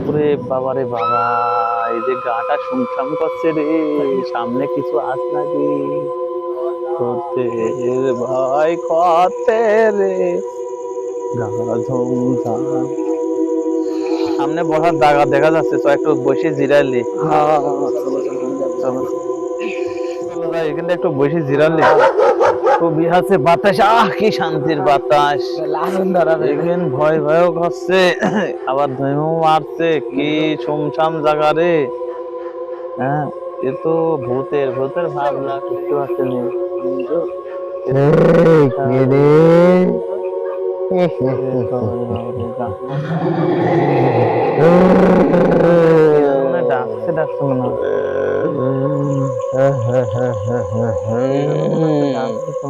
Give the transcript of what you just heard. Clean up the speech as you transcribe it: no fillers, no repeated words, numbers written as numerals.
ওরে বাবা রে বাবা, এই যে গাটা শুমশাম করছে রে, সামনে কিছু আস নাকি করতে ভয় করতে রে, গা ঝুমঝাম। সামনে বসার জায়গা দেখা যাচ্ছে, তো একটু বসে জিরাইলি। চলো চলো যাই, এখানে একটু বসে জিরাইলি। খুবই আছে বাতাস, কি শান্তির বাতাস। এখানে ভয় ভয়ও করছে, আবার ধুমও মারছে, কি শুমশাম জায়গা রে। হ্যাঁ, এ তো ভূতের ভূতের ভাব না, বুঝতে পারছেন? ডাকছে ডাকছে মনে হয়। ডাকছে তো।